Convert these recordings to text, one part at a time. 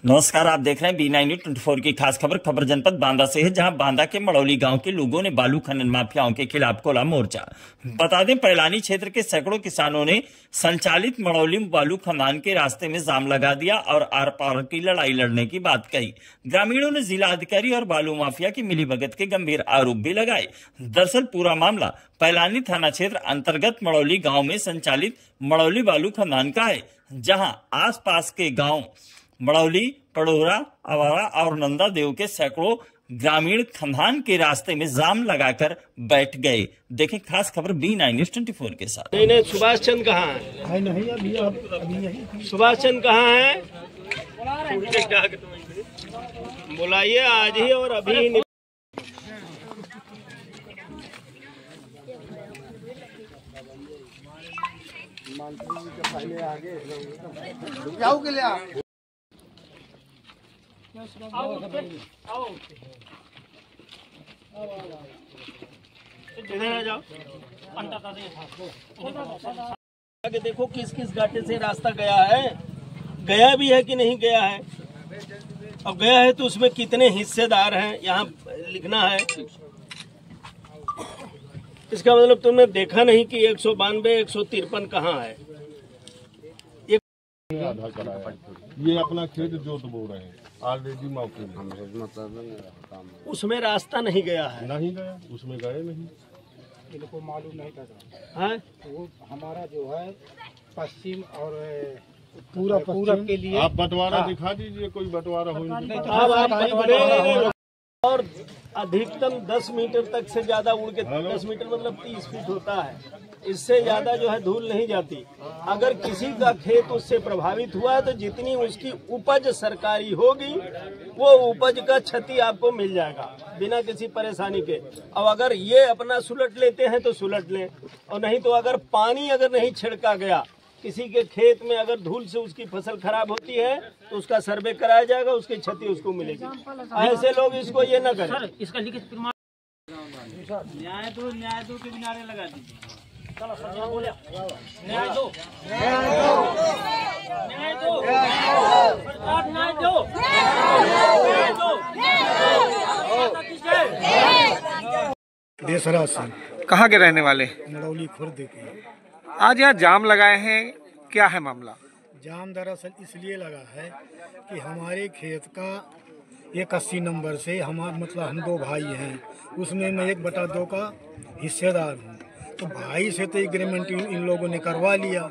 नमस्कार, आप देख रहे हैं B9 न्यूज़ 24 की खास खबर जनपद बांदा से है, जहां बांदा के मड़ौली गांव के लोगों ने बालू खनन माफियाओं के खिलाफ खोला मोर्चा। बता दें, पैलानी क्षेत्र के सैकड़ों किसानों ने संचालित मड़ौली बालू खदान के रास्ते में जाम लगा दिया और आर पार की लड़ाई लड़ने की बात कही। ग्रामीणों ने जिला अधिकारी और बालू माफिया की मिलीभगत के गंभीर आरोप भी लगाए। दरअसल पूरा मामला पैलानी थाना क्षेत्र अंतर्गत मड़ौली गाँव में संचालित मड़ौली बालू खदान का है, जहाँ आस पास के गाँव मड़ौली, पड़ोरा, आवारा और नंदा देव के सैकड़ों ग्रामीण खदान के रास्ते में जाम लगाकर बैठ गए। देखें खास खबर B9 न्यूज़ 24 के साथ। नहीं, सुभाष चंद्र कहाँ है? नहीं, अभी सुभाष चंद्र कहाँ है? बुलाइए आज ही और अभी ही। जाओ के लिए इधर आ जाओ। आगे देखो किस किस घाटे से रास्ता गया है, गया भी है कि नहीं गया है, और गया है तो उसमें कितने हिस्सेदार हैं यहाँ लिखना है। इसका मतलब तुमने देखा नहीं कि 192, 153 कहाँ है। ये अपना खेत जोत बो रहे हैं ऑलरेडी मौके में। उसमें रास्ता नहीं गया है। नहीं गया, उसमें गए नहीं। इनको मालूम नहीं था है? वो हमारा जो है पश्चिम और पूरब के लिए आप बंटवारा दिखा दीजिए, कोई बंटवारा हो। और अधिकतम 10 मीटर तक से ज्यादा उड़ के 10 मीटर मतलब 30 फीट होता है, इससे ज्यादा जो है धूल नहीं जाती। अगर किसी का खेत उससे प्रभावित हुआ है तो जितनी उसकी उपज सरकारी होगी वो उपज का क्षति आपको मिल जाएगा बिना किसी परेशानी के। अब अगर ये अपना सुलट लेते हैं तो सुलट लें, और नहीं तो अगर पानी अगर नहीं छिड़का गया किसी के खेत में, अगर धूल से उसकी फसल खराब होती है तो उसका सर्वे कराया जाएगा, उसकी क्षति उसको मिलेगी। ऐसे लोग इसको ये न करें। सर, इसका लिखित प्रमाण न्याय दो के किनारे लगा दीजिए। चलो सर, बोले न्याय दो, न्याय दो, सरकार न्याय दो, न्याय दो। देसराज सिंह, कहाँ के रहने वाले? मड़ौली खुर्द के। आज यहाँ जाम लगाए हैं, क्या है मामला? जाम दरअसल इसलिए लगा है कि हमारे खेत का 81 नंबर से हम 2 भाई हैं, उसमें मैं 1/2 का हिस्सेदार हूँ। तो भाई से तो एग्रीमेंट इन लोगों ने करवा लिया,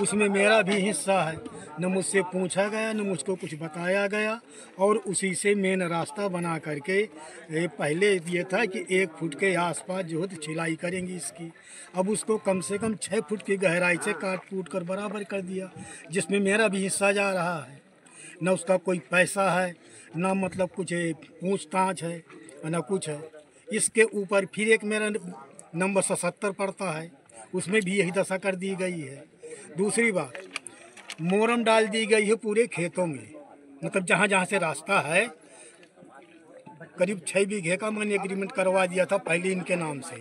उसमें मेरा भी हिस्सा है। न मुझसे पूछा गया, न मुझको कुछ बताया गया, और उसी से मेन रास्ता बना करके पहले ये था कि 1 फुट के आसपास जो है तो छिलाई करेंगी इसकी। अब उसको कम से कम 6 फुट की गहराई से काट कूट कर बराबर कर दिया, जिसमें मेरा भी हिस्सा जा रहा है। न उसका कोई पैसा है, न मतलब कुछ पूछताछ है, न कुछ है। इसके ऊपर फिर एक मेरा नंबर 77 पड़ता है, उसमें भी यही दशा कर दी गई है। दूसरी बात, मोरम डाल दी गई है पूरे खेतों में, मतलब जहाँ जहाँ से रास्ता है। करीब 6 बीघे का मैंने एग्रीमेंट करवा दिया था पहले इनके नाम से,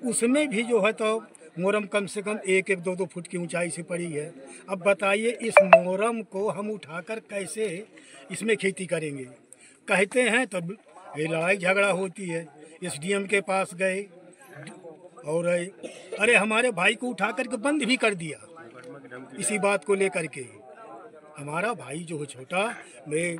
उसमें भी जो है तो मोरम कम से कम 1-1, 2-2 फुट की ऊंचाई से पड़ी है। अब बताइए इस मोरम को हम उठाकर कैसे इसमें खेती करेंगे? कहते हैं तो लड़ाई झगड़ा होती है। SDM के पास गए और अरे हमारे भाई को उठा करके बंद भी कर दिया इसी बात को लेकर के। हमारा भाई जो है छोटा, मैं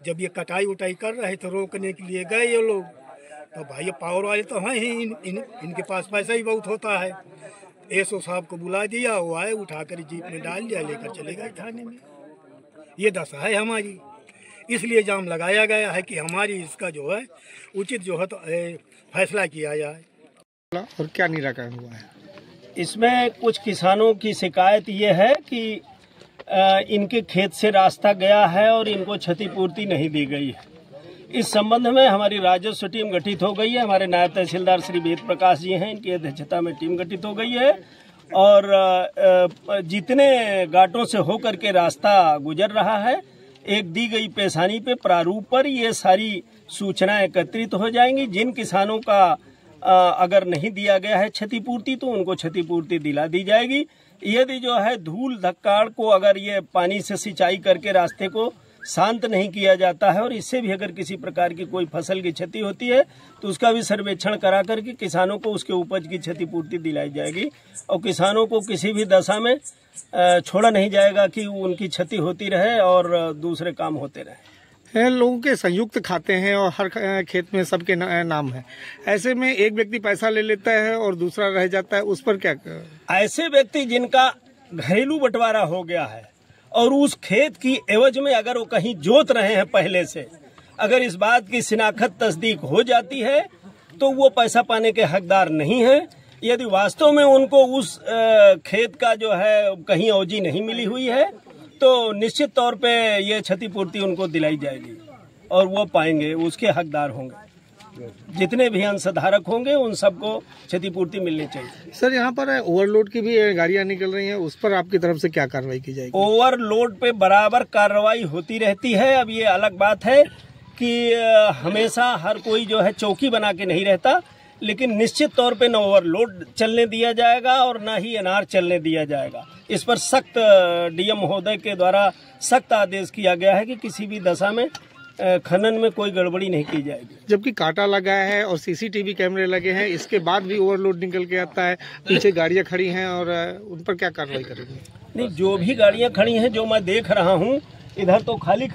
जब ये कटाई उटाई कर रहे थे रोकने के लिए गए ये लोग, तो भाई पावर वाले तो हैं ही, इनके पास पैसा ही बहुत होता है। SO साहब को बुला दिया, वो आए, उठाकर जीप में डाल दिया, लेकर चले गए थाने में। ये दशा है हमारी, इसलिए जाम लगाया गया है कि हमारी इसका जो है उचित जो है तो फैसला किया जाए। और क्या निराकरण हुआ है? इसमें कुछ किसानों की शिकायत ये है कि इनके खेत से रास्ता गया है और इनको क्षतिपूर्ति नहीं दी गई है। इस संबंध में हमारी राजस्व टीम गठित हो गई है। हमारे नायब तहसीलदार श्री वेद प्रकाश जी हैं, इनकी अध्यक्षता में टीम गठित हो गई है, और जितने घाटों से होकर के रास्ता गुजर रहा है, एक दी गई पेशानी पे प्रारूप पर ये सारी सूचनाएं एकत्रित हो जाएंगी। जिन किसानों का अगर नहीं दिया गया है क्षतिपूर्ति तो उनको क्षतिपूर्ति दिला दी जाएगी। यदि जो है धूल धक्काड़ को अगर ये पानी से सिंचाई करके रास्ते को शांत नहीं किया जाता है। और इससे भी अगर किसी प्रकार की कोई फसल की क्षति होती है तो उसका भी सर्वेक्षण करा करके किसानों को उसके उपज की क्षतिपूर्ति दिलाई जाएगी और किसानों को किसी भी दशा में छोड़ा नहीं जाएगा कि उनकी क्षति होती रहे और दूसरे काम होते रहे। लोगों के संयुक्त खाते हैं और हर खेत में सबके नाम है, ऐसे में एक व्यक्ति पैसा ले लेता है और दूसरा रह जाता है, उस पर क्या? ऐसे व्यक्ति जिनका घरेलू बंटवारा हो गया है और उस खेत की एवज में अगर वो कहीं जोत रहे हैं पहले से, अगर इस बात की शिनाख्त तस्दीक हो जाती है तो वो पैसा पाने के हकदार नहीं है। यदि वास्तव में उनको उस खेत का जो है कहीं अवजी नहीं मिली हुई है तो निश्चित तौर पे ये क्षतिपूर्ति उनको दिलाई जाएगी और वो पाएंगे, उसके हकदार होंगे। जितने भी अंशधारक होंगे उन सबको क्षतिपूर्ति मिलनी चाहिए। सर, यहाँ पर ओवरलोड की भी गाड़ियाँ निकल रही हैं, उस पर आपकी तरफ से क्या कार्रवाई की जाएगी? ओवरलोड पे बराबर कार्रवाई होती रहती है। अब ये अलग बात है कि हमेशा हर कोई जो है चौकी बना के नहीं रहता, लेकिन निश्चित तौर पे न ओवरलोड चलने दिया जाएगा और न ही अनार चलने दिया जाएगा। इस पर सख्त डीएम महोदय के द्वारा सख्त आदेश किया गया है कि किसी भी दशा में खनन में कोई गड़बड़ी नहीं की जाएगी। जबकि कांटा लगा है और सीसीटीवी कैमरे लगे हैं, इसके बाद भी ओवरलोड निकल के आता है, पीछे गाड़ियां खड़ी हैं और उन पर क्या कार्रवाई करेंगे? नहीं, जो भी गाड़ियां खड़ी हैं, जो मैं देख रहा हूं, इधर तो खाली खड़ी